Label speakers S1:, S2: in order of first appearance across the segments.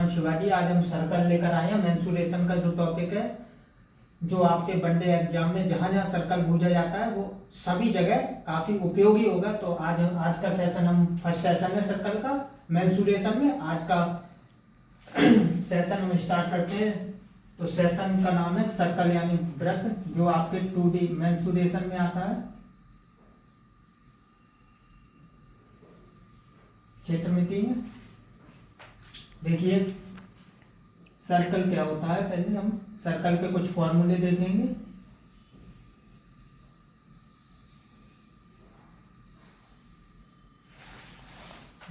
S1: शिवाजी, आज हम सर्कल लेकर आए हैं। मेंसुरेशन का जो टॉपिक है, जो आपके वनडे एग्जाम में जहां जहां सर्कल पूछा जाता है वो सभी जगह काफी उपयोगी होगा। तो आज का सेशन, हम फर्स्ट सेशन है सर्कल का मेंसुरेशन में। आज का सेशन हम स्टार्ट करते हैं। तो सेशन का नाम है सर्कल यानी वृत्त, जो आपके 2D मेंसुरेशन में आता है। क्षेत्रमिति में देखिए सर्कल क्या होता है। पहले हम सर्कल के कुछ फॉर्मूले देखेंगे।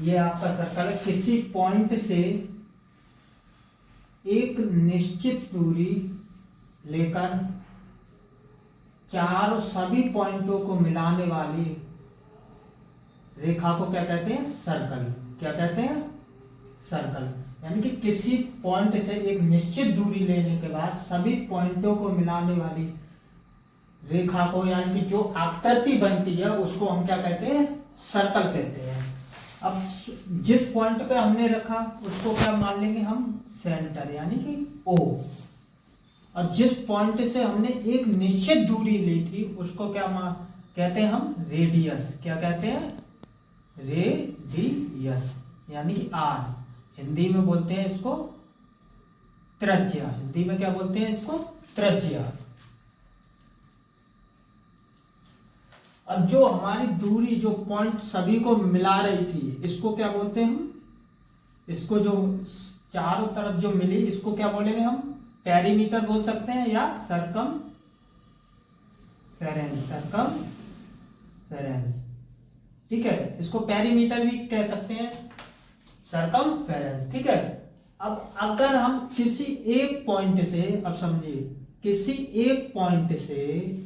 S1: ये आपका सर्कल है। किसी पॉइंट से एक निश्चित दूरी लेकर चारों सभी पॉइंटों को मिलाने वाली रेखा को क्या कहते हैं? सर्कल। क्या कहते हैं? सर्कल। यानी कि किसी पॉइंट से एक निश्चित दूरी लेने के बाद सभी पॉइंटों को मिलाने वाली रेखा को, यानी कि जो आकृति बनती है, उसको हम क्या कहते हैं? सर्कल कहते हैं। अब जिस पॉइंट पे हमने रखा उसको क्या मान लेंगे हम? सेंटर, यानी कि O। और जिस पॉइंट से हमने एक निश्चित दूरी ली थी उसको क्या कहते हैं हम? रेडियस। क्या कहते हैं? रेडियस, यानी कि R। हिंदी में बोलते हैं इसको त्रिज्या। हिंदी में क्या बोलते हैं इसको? त्रिज्या। अब जो हमारी दूरी, जो पॉइंट सभी को मिला रही थी, इसको क्या बोलते हैं हम? इसको जो चारों तरफ जो मिली, इसको क्या बोलेंगे हम? पेरीमीटर बोल सकते हैं या सरकमफेरेंस। सरकमफेरेंस, ठीक है। इसको पेरीमीटर भी कह सकते हैं, सरकमफेरेंस, ठीक है। अब अगर हम किसी एक पॉइंट से, अब समझिए, किसी एक पॉइंट से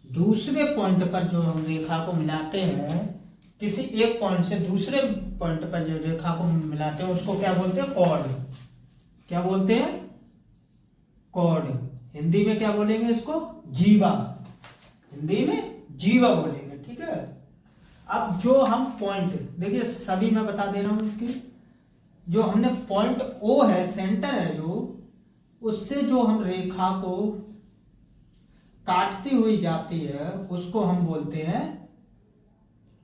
S1: दूसरे पॉइंट पर जो हम रेखा को मिलाते हैं, किसी एक पॉइंट से दूसरे पॉइंट पर जो रेखा को मिलाते हैं उसको क्या बोलते हैं? कॉर्ड। क्या बोलते हैं? कॉर्ड। हिंदी में क्या बोलेंगे इसको? जीवा। हिंदी में जीवा बोलेंगे, ठीक है। अब जो हम पॉइंट, देखिए सभी मैं बता दे रहा हूं इसकी, जो हमने पॉइंट O है, सेंटर है जो, उससे जो हम रेखा को काटती हुई जाती है उसको हम बोलते हैं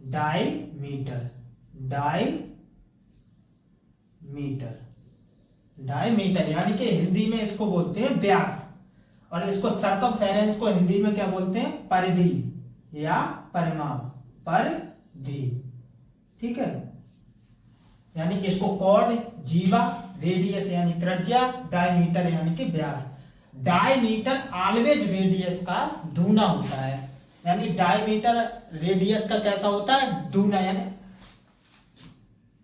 S1: डायमीटर। डायमीटर यानी कि हिंदी में इसको बोलते हैं व्यास। और इसको सर्कमफेरेंस को हिंदी में क्या बोलते हैं? परिधि या परिमाप। परिधि, ठीक है। यानी इसको कॉर्ड, जीवा, रेडियस यानी त्रिज्या, डायमीटर यानी कि व्यास। डायमीटर ऑलवेज रेडियस का दूना होता है। यानी डायमीटर रेडियस का कैसा होता है? दूना। यानी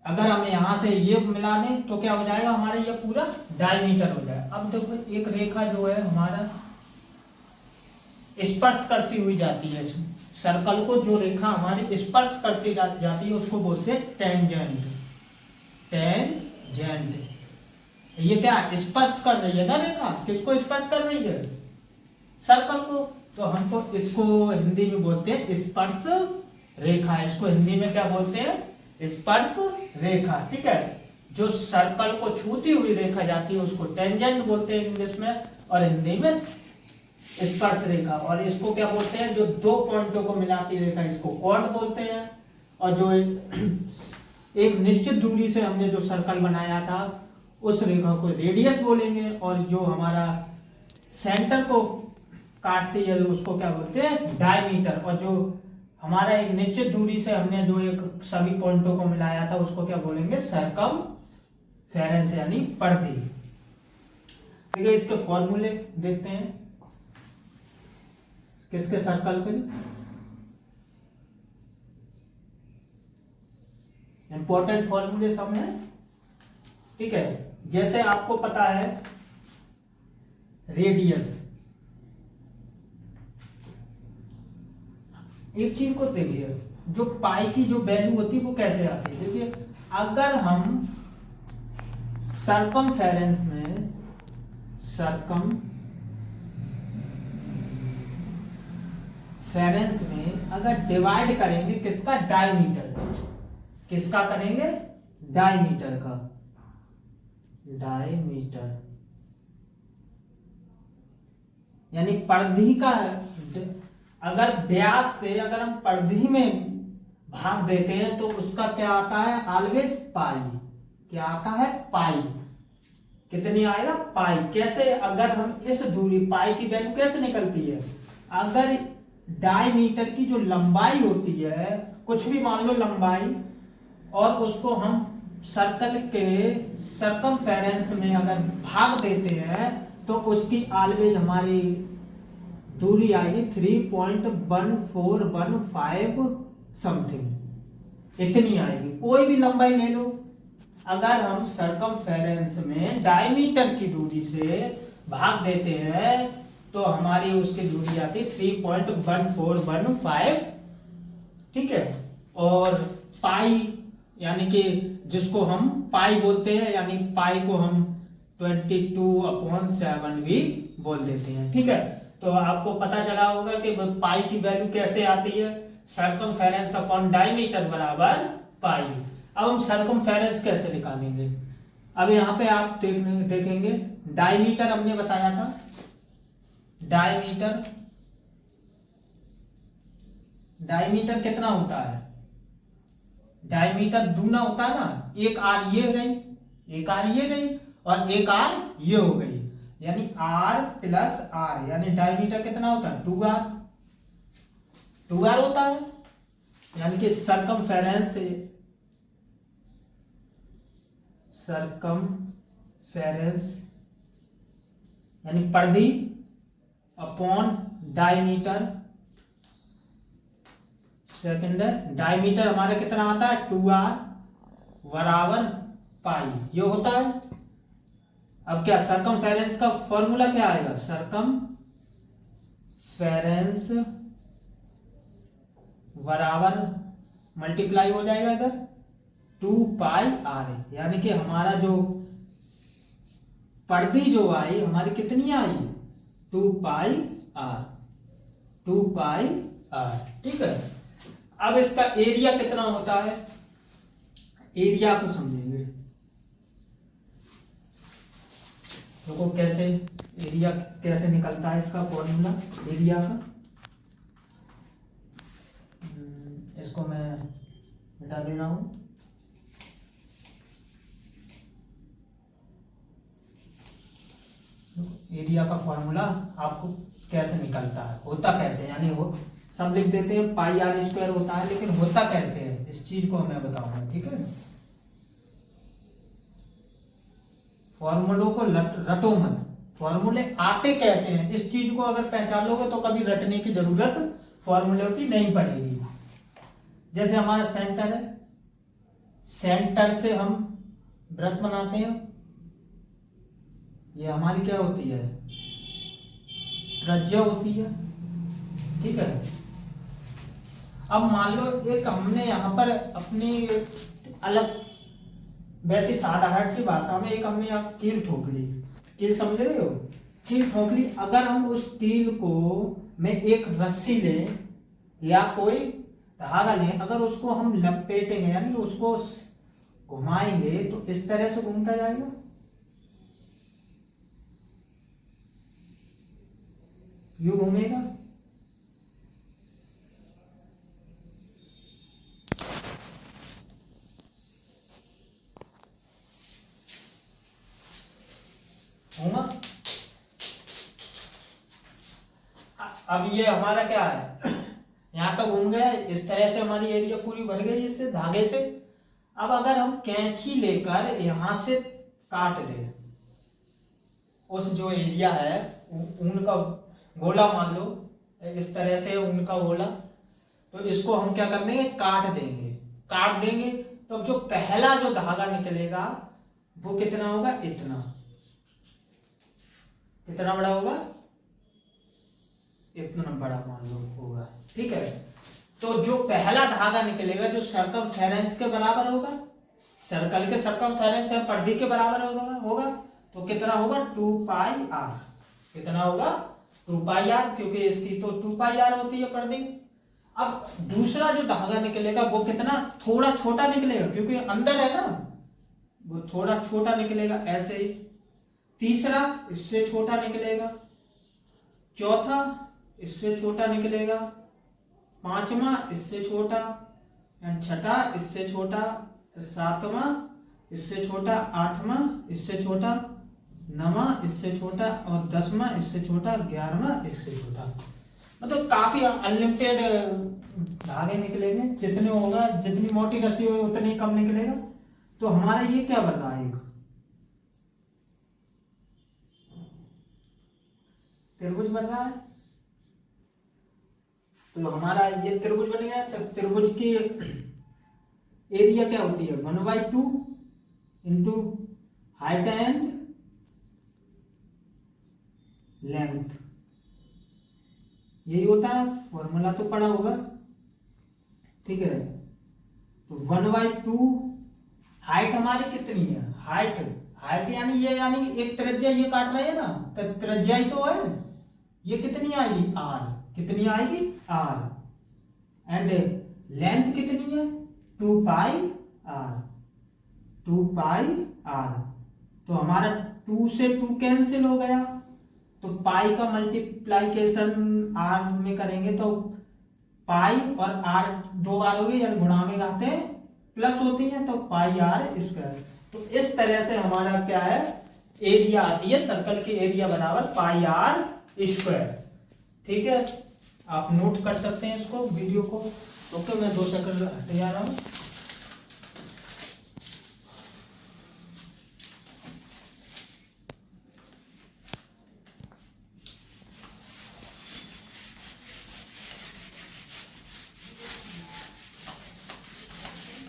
S1: अगर हम यहां से ये मिला दें तो क्या हो जाएगा? हमारे ये पूरा डायमीटर हो जाएगा। अब देखो एक रेखा जो है हमारा स्पर्श करती हुई जाती है सर्कल को, जो रेखा हमारी स्पर्श करती जाती है उसको बोलते हैं टेंजेंट। टेंजेंट, ये क्या स्पर्श कर रही है ना रेखा? किसको स्पर्श कर रही है? सर्कल को। तो हमको इसको हिंदी में बोलते हैं स्पर्श रेखा। इसको हिंदी में क्या बोलते हैं? स्पर्श रेखा, ठीक है। जो सर्कल को छूती हुई रेखा जाती है उसको टेंजेंट बोलते हैं इंग्लिश में, और हिंदी में स्पर्श रेखा। और इसको क्या बोलते हैं? जो दो पॉइंटों को मिलाती रेखा, इसको कॉर्ड बोलते हैं। और जो एक निश्चित दूरी से हमने जो सर्कल बनाया था उस रेखा को रेडियस बोलेंगे। और जो हमारा सेंटर को काटती है उसको क्या बोलते हैं? डायमीटर। और जो हमारा एक निश्चित दूरी से हमने जो एक सभी पॉइंटों को मिलाया था उसको क्या बोलेंगे? सर्कमफेरेंस यानी परिधि। देखिए इसके फॉर्मूले देखते हैं। किसके? सर्कल के। इंपॉर्टेंट फॉर्मूले सब हैं, ठीक है। जैसे आपको पता है रेडियस, एक चीज को देखिए, जो पाई की जो वैल्यू होती है वो कैसे आती है? देखिए अगर हम सर्कमफेरेंस में अगर डिवाइड करेंगे किसका? डायमीटर। किसका करेंगे? डायमीटर का। डायमीटर यानी परिधि का, अगर व्यास से अगर हम परिधि में भाग देते हैं तो उसका क्या आता है, ऑलवेज पाई। क्या आता है, पाई। कितनी आएगा, पाई। कैसे, अगर हम इस दूरी, पाई की वैल्यू कैसे निकलती है, अगर डायमीटर की जो लंबाई होती है, कुछ भी मान लो लंबाई, और उसको हम सर्कल के सर्कमफेरेंस में अगर भाग देते हैं तो उसकी ऑलवेज हमारी दूरी आएगी 3.1415 समथिंग, इतनी आएगी। कोई भी लंबाई ले लो, अगर हम सर्कमफेरेंस में डायमीटर की दूरी से भाग देते हैं तो हमारी उसकी दूरी आती है 3.1415, ठीक है। और पाई यानी कि जिसको हम पाई बोलते हैं, यानी पाई को हम 22/7 भी बोल देते हैं, ठीक है। तो आपको पता चला होगा कि पाई की वैल्यू कैसे आती है, सर्कमफेरेंस अपॉन डायमीटर बराबर पाई। अब हम सर्कमफेरेंस कैसे निकालेंगे, अब यहां पे आप देखेंगे डायमीटर हमने बताया था, डायमीटर कितना होता है, डायमीटर दूना होता है ना, एक आर ये रही, एक आर ये रही, और एक आर ये हो गई, यानी आर प्लस आर, यानी डायमीटर कितना होता है, 2r, 2r होता है। यानी कि सर्कमफेरेंस यानी परिधि अपॉन डायमीटर, सेकंड है, डायमीटर हमारा कितना आता है 2r बराबर पाई, ये होता है। अब क्या सर्कमफेरेंस का फॉर्मूला क्या आएगा, सर्कमफेरेंस बराबर मल्टीप्लाई हो जाएगा इधर 2 पाई r, यानी कि हमारा जो परिधि जो आई हमारी कितनी आई 2 पाई r, 2 पाई r, ठीक है। अब इसका एरिया कितना होता है, एरिया को समझेंगे, देखो कैसे एरिया कैसे निकलता है, इसका फॉर्मूला एरिया का, इसको मैं मिटा दे रहा हूं। एरिया का फॉर्मूला आपको कैसे निकलता है, होता कैसे, यानी वो सब लिख देते हैं पाई आर स्क्वायर होता है, लेकिन होता कैसे है इस चीज को मैं बताऊंगा, ठीक है। फॉर्मूलों को रटो मत, फॉर्मूले आते कैसे हैं इस चीज को अगर पहचान लोगे तो कभी रटने की जरूरत फॉर्मूले की नहीं पड़ेगी। जैसे हमारा सेंटर है, सेंटर से हम वृत्त बनाते हैं, ये हमारी क्या होती है, त्रिज्या होती है, ठीक है। अब मान लो एक हमने यहां पर अपनी अलग वैसी साधारण सी भाषा में एक हमने यहाँ कील ठोक ली, कील समझ रहे हो, कील ठोक ली। अगर हम उस कील को में एक रस्सी लें या कोई धागा लें, अगर उसको हम लपेटेंगे यानी उसको घुमाएंगे तो इस तरह से घूमता जाएगा, यूं घूमेगा, घूमा। अब ये हमारा क्या है, यहां तक घूम गया, इस तरह से हमारी एरिया पूरी भर गई इससे धागे से। अब अगर हम कैंची लेकर यहां से काट दें उस जो एरिया है, ऊन का गोला मान लो, इस तरह से ऊन का गोला, तो इसको हम क्या कर देंगे, काट देंगे, काट देंगे तो जो पहला जो धागा निकलेगा वो कितना होगा, इतना, कितना बड़ा होगा, इतना बड़ा मान लो होगा, ठीक है। तो जो पहला धागा निकलेगा जो सर्कमफेरेंस के बराबर होगा, सर्कल के सर्कमफेरेंस है परिधि के बराबर होगा, तो कितना होगा 2 पाई r, कितना होगा 2 पाई r, क्योंकि इसकी तो 2 पाई r होती है परिधि। अब दूसरा जो धागा निकलेगा वो कितना, थोड़ा छोटा निकलेगा क्योंकि अंदर है ना, वो थोड़ा छोटा निकलेगा ऐसे ही। तीसरा इससे छोटा निकलेगा, चौथा इससे छोटा निकलेगा, पांचवा इससे छोटा, एंड छठा इससे छोटा, सातवां इससे छोटा, आठवां इससे छोटा, नवा इससे छोटा और 10वां इससे छोटा, 11वां इससे छोटा। मतलब काफी अनलिमिटेड धागे निकलेंगे, जितने होगा जितनी मोटी रस्सी होगी उतनी ही कम निकलेगा। तो हमारा ये क्या बन रहा है, एक त्रिभुज बन रहा है। तो हमारा ये त्रिभुज बन गया। अच्छा, त्रिभुज की एरिया क्या होती है, 1/2 इंटू हाइट एंड लेंथ, यही होता है। फॉर्मूला तो पढ़ा होगा, ठीक है। तो 1/2, हाइट हमारी कितनी है, हाइट हाइट यानी ये, यानी एक त्रिज्या ये काट रहे हैं ना, तो त्रिज्या ही तो है। ये कितनी आएगी, आर, कितनी आएगी, आर। एंड लेंथ कितनी है, 2πr, 2πr। तो हमारा 2 से 2 कैंसिल हो गया, तो पाई का मल्टीप्लाइकेशन आर में करेंगे तो पाई और आर 2 बार हो गई, यानी गुणा में आते हैं प्लस होती है, तो पाई आर स्क्वायर। तो इस तरह से हमारा क्या है, एरिया आती है, सर्कल की एरिया बराबर पाई आर स्क्वायर। ठीक है, आप नोट कर सकते हैं इसको, वीडियो को। ओके, मैं 2 सेकंड हट जा रहा हूं।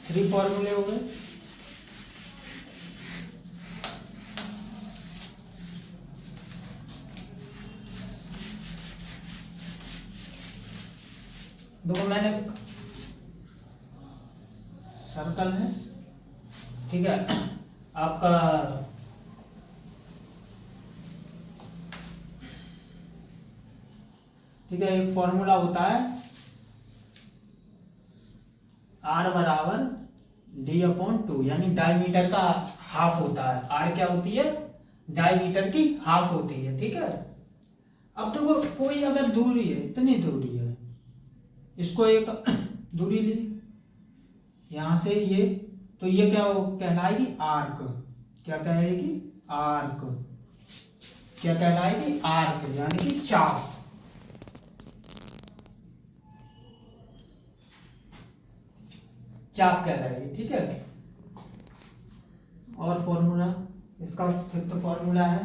S1: थ्री फॉर्मूले हो गए। देखो, मैंने सर्कल है, ठीक है, आपका ठीक है, एक फॉर्मूला होता है R बराबर D/2, यानी डायमीटर का हाफ होता है। R क्या होती है, डायमीटर की हाफ होती है। ठीक है, अब तो वो कोई अगर दूरी है, इतनी दूरी है, इसको एक दूरी ली यहां से ये, तो ये क्या कहलाएगी, आर्क। क्या कहलाएगी, आर्क। क्या कहलाएगी, आर्क, यानी कि चाप। चाप कहलाएगी। ठीक है, और फॉर्मूला इसका फिफ्थ फॉर्मूला है।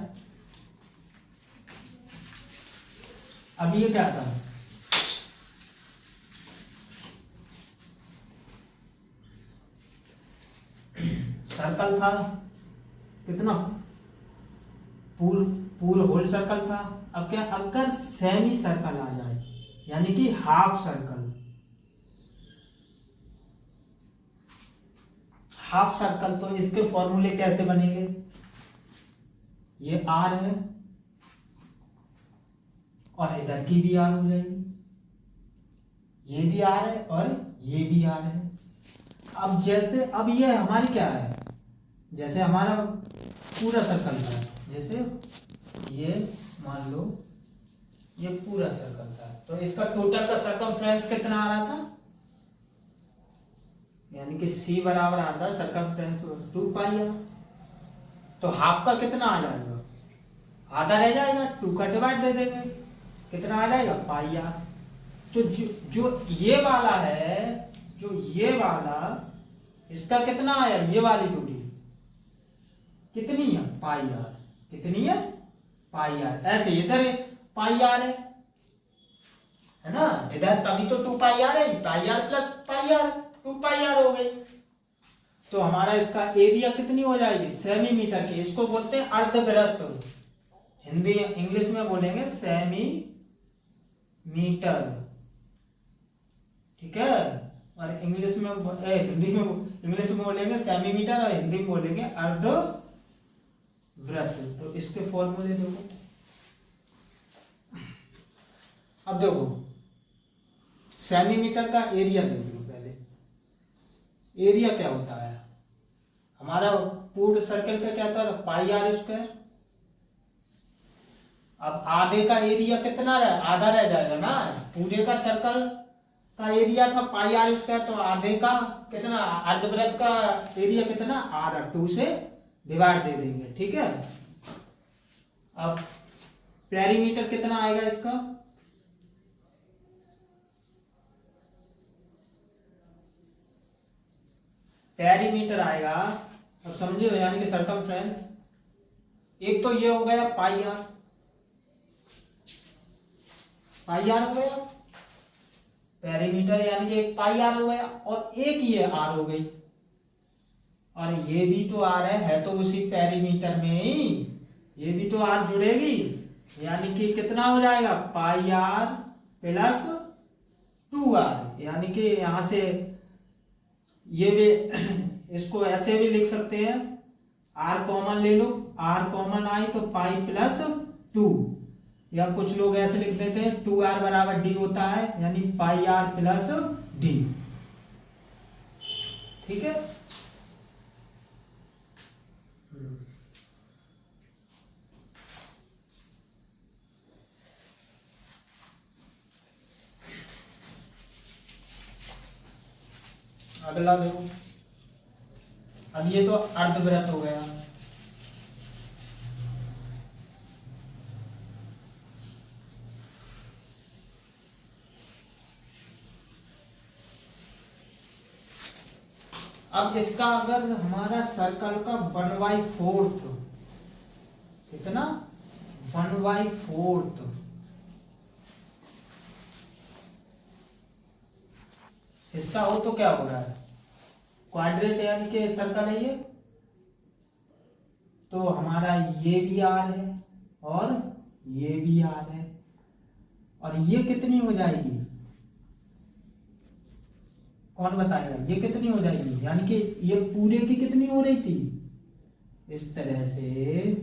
S1: अब ये क्या था, सर्कल था कितना, पूर्ण होल सर्कल था। अब क्या, अगर सेमी सर्कल आ जाए, यानी कि हाफ सर्कल, हाफ सर्कल, तो इसके फॉर्मूले कैसे बनेंगे, ये आर है और इधर की भी आर हो जाएगी, ये भी आर है और ये भी आर है। अब जैसे, अब ये हमारी क्या है, जैसे हमारा पूरा सर्कल था, जैसे ये मान लो ये पूरा सर्कल था, तो इसका टोटल का सर्कमफ्रेंस कितना आ रहा था, यानी कि C बराबर आ रहा था सर्कमफ्रेंस 2πr। तो हाफ का कितना आ जाएगा, आधा रह जाएगा, 2 का डिवाइड दे देंगे, कितना आ जाएगा, πr। तो जो ये वाला है, जो ये वाला, इसका कितना आया, ये वाली दूरी कितनी है, πr। कितनी है, πr। ऐसे इधर πr है ना, इधर तभी तो 2πr है, πr प्लस πr, 2πr हो गई। तो हमारा इसका एरिया कितनी हो जाएगी, सेमी मीटर की। इसको बोलते हैं अर्धवृत्त, हिंदी इंग्लिश में बोलेंगे सेमी मीटर। ठीक है, और इंग्लिश में हिंदी में, इंग्लिश में बोलेंगे सेमी मीटर और हिंदी में बोलेंगे अर्धवृत्त। तो इसके फॉर्मूले देखो। अब देखो, सेमी मीटर का एरिया देख लो पहले। एरिया क्या होता है, हमारा पूर्ण सर्कल का क्या था, पाई आर स्क्वायर। अब आधे का एरिया कितना आधा रह जाएगा ना, पूरे का सर्कल का एरिया था पाई आर स्क्वायर, तो आधे का कितना, अर्धवृत्त का एरिया कितना, आर, 2 से डिवाइड दे देंगे, ठीक है। अब पेरीमीटर कितना आएगा इसका, पेरीमीटर आएगा, अब समझिए, यानी कि सर्कमफ्रेंस, एक तो ये हो गया पाई आर, पाई आर हो गया पेरीमीटर, यानी कि एक पाई आर हो गया, और एक ये आर हो गई, और ये भी तो आर है तो उसी पेरीमीटर में ही ये भी तो आर जुड़ेगी, यानी कि कितना हो जाएगा, पाई आर प्लस 2r, यानी कि यहां से ये भी इसको ऐसे भी लिख सकते हैं, आर कॉमन ले लो, आर कॉमन आई तो पाई प्लस 2, या कुछ लोग ऐसे लिख देते हैं 2r बराबर d होता है, यानी पाई आर प्लस d, ठीक है। अगला देखो, अब ये तो अर्धवृत्त हो गया, अब इसका अगर हमारा सर्कल का 1/4 कितना, 1/4 हिस्सा हो तो क्या हो रहा है, क्वाड्रेट यानी कि सर्कल है ये, तो हमारा ये भी आर है और ये भी आर है, और ये कितनी हो जाएगी, कौन बताएगा, ये कितनी हो जाएगी, यानी कि ये पूरे की कितनी हो रही थी, इस तरह से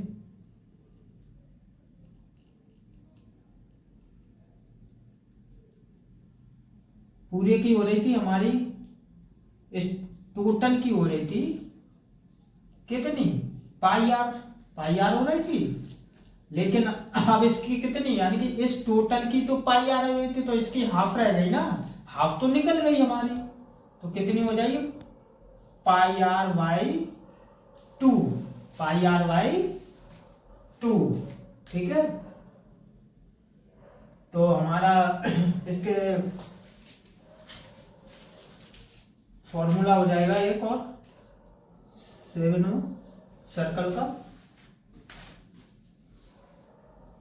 S1: पूरे की हो रही थी हमारी, इस टोटल की हो रही थी कितनी, पाई आर हो रही थी, लेकिन अब इसकी कितनी, यानी कि इस टोटल की तो पाई आर हो रही थी, तो इसकी हाफ रह गई ना, हाफ तो निकल गई हमारी, तो कितनी हो जाएगी, pi r by 2, pi r by 2, ठीक है। तो हमारा इसके फॉर्मूला हो जाएगा एक और 7 सर्कल का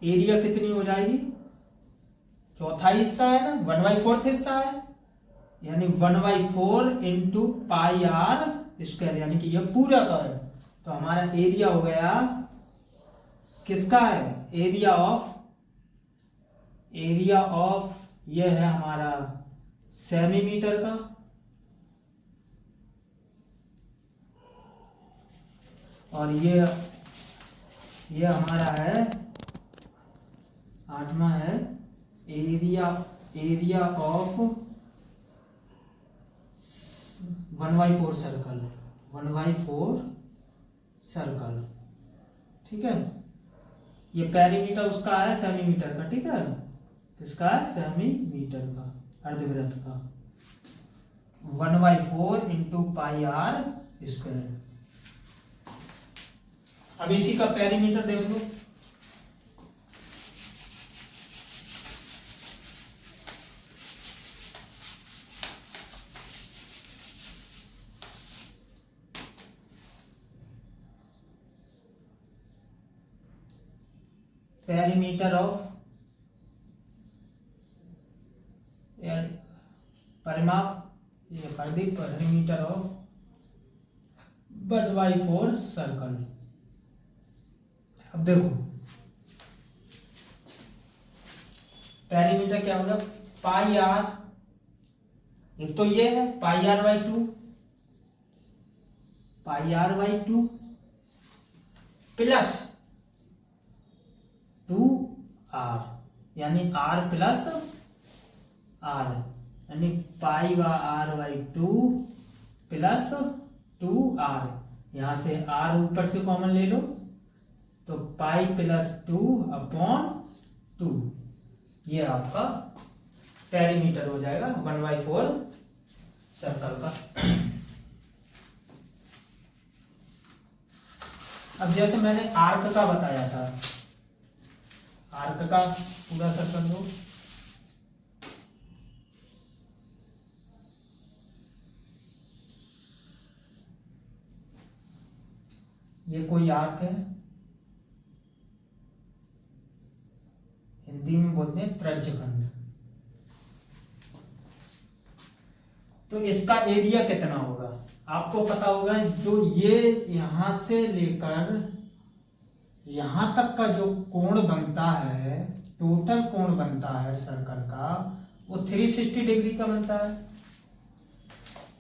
S1: एरिया कितनी हो जाएगी, चौथा हिस्सा है ना, 1/4 हिस्सा है, यानी 1/4 इंटू पाई आर स्क्वायर, यानी कि ये पूरा का है, तो हमारा एरिया हो गया किसका है, एरिया ऑफ ये है हमारा सेमीमीटर का, और ये हमारा है 8वां है एरिया ऑफ 1/4 सर्कल, 1/4 सर्कल, ठीक है। ये पेरीमीटर उसका है सेमीमीटर का, ठीक है, किसका है, सेमीमीटर का, अर्धवृत्त का, 1/4 इंटू पाई आर स्क्वायर। अब इसी का पेरीमीटर देख लो, पेरीमीटर ऑफ परिमाप, ये पेरीमीटर ऑफ 1/4 सर्कल। अब देखो पेरीमीटर क्या होगा, पाई आर, एक तो ये है pi r by 2, pi r by 2 plus 2r, यानी r प्लस r, यानी पाई आर बाई 2 प्लस 2r, यहाँ से r ऊपर से कॉमन ले लो तो पाई प्लस 2/2, ये आपका पेरीमीटर हो जाएगा 1/4 सर्कल का। अब जैसे मैंने आर्क का बताया था, आर्क का पूरा सर्कल दो, ये कोई आर्क है, हिंदी में बोलते हैं त्रिज्यखंड। तो इसका एरिया कितना होगा आपको पता होगा, जो ये यहां से लेकर यहां तक का जो कोण बनता है, टोटल कोण बनता है सर्कल का, वो 360 डिग्री का बनता है।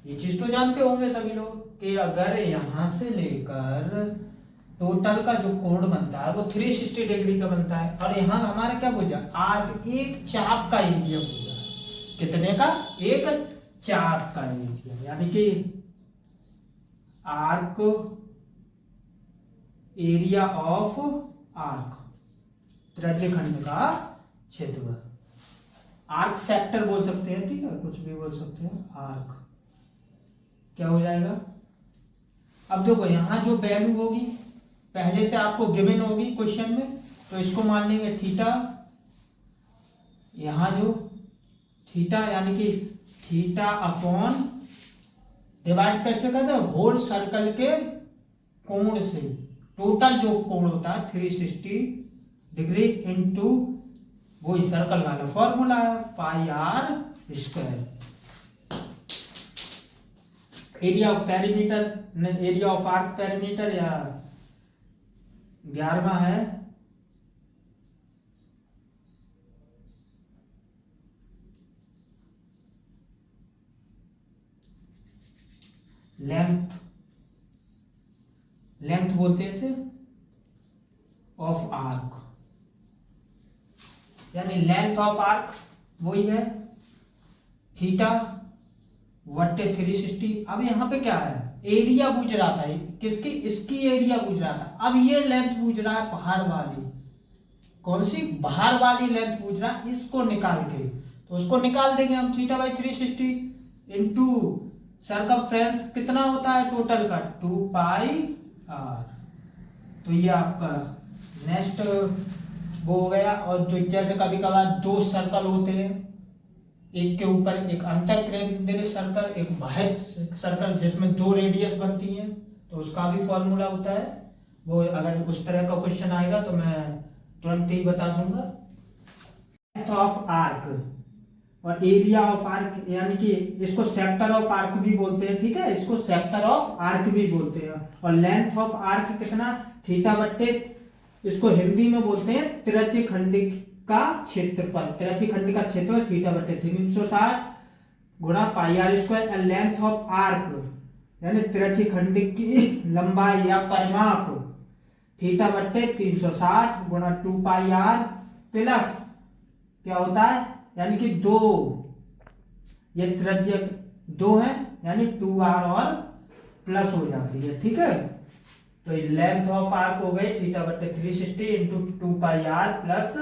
S1: ये चीज तो जानते होंगे सभी लोग कि अगर यहां से लेकर टोटल का जो कोण बनता है वो 360 डिग्री का बनता है। और यहाँ हमारा क्या पूछा, आर्क एक चाप का एरिया पूछा है। कितने का, एक चाप का एरिया, यानी कि आर्क एरिया ऑफ आर्क, त्रिज्यखंड का क्षेत्रफल। आर्क सेक्टर बोल सकते हैं, ठीक है, कुछ भी बोल सकते हैं। आर्क क्या हो जाएगा, अब देखो यहां जो वैल्यू होगी पहले से आपको गिवन होगी क्वेश्चन में, तो इसको मान लेंगे थीटा। यहां जो थीटा यानी कि थीटा अपॉन डिवाइड कैसे करते हैं, होल सर्कल के कोण से, टोटल जो कोण होता है 360 डिग्री इंटू वही सर्कल वाला फॉर्मूला है pi r square. Area of perimeter, area of arc perimeter या 11वां है लेंथ, लेंथ बोलते हैं इसे ऑफ आर्क, यानी लेंथ ऑफ आर्क वही है थीटा बट्टे 360। अब यहाँ पे क्या है, एरिया पूछ रहा था, किसकी, इसकी एरिया पूछ रहा था। अब ये लेंथ पूछ रहा है बाहर वाली, कौन सी, बाहर वाली लेंथ पूछ रहा है, इसको निकाल के, तो उसको निकाल देंगे हम। थीटा बाई 360 इंटू सर्कमफ्रेंस कितना होता है टोटल का, 2 पाई आर। तो ये आपका नेक्स्ट वो हो गया। और जो जैसे कभी कभार दो सर्कल होते हैं, एक के ऊपर एक अंतःकेंद्रित सर्कल, एक बाह्य सर्कल जिसमें दो रेडियस बनती हैं, तो उसका भी फॉर्मूला होता है। वो अगर उस तरह का क्वेश्चन आएगा तो मैं तुरंत ही बता दूंगा। लेंथ ऑफ आर्क और एरिया ऑफ आर्क, यानी कि इसको सेक्टर ऑफ आर्क भी बोलते हैं, ठीक है, इसको सेक्टर ऑफ आर्क भी बोलते हैं। और लेंथ ऑफ आर्क कितना, थीटा बट्टे, इसको हिंदी में बोलते हैं त्रिज्यखंड का क्षेत्रफल। त्रिज्यखंड का क्षेत्रफल थीटा बट्टे 360 गुणा pi r square. Length of arc यानी त्रिज्यखंड की लंबाई या परिमाप थीटा बट्टे 360 गुणा 2 पाई आर प्लस क्या होता है, यानी कि 2, ये त्रिज्या 2 है यानी 2r और प्लस हो जाती है, ठीक है। तो लेंथ ऑफ आर्क हो गई थीटा बट्टे 360 into 2 pi are plus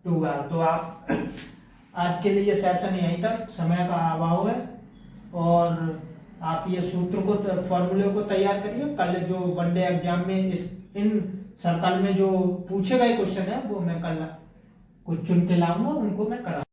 S1: 2r। तो आप आज के लिए सेशन यहीं तक, समय का अभाव है, और आप ये सूत्र को, फॉर्मूले को तैयार करिए। कल जो वनडे एग्जाम में इन सर्कल में जो पूछे गए क्वेश्चन है वो मैं कल कुछ चुन के लाऊंगा, उनको मैं करा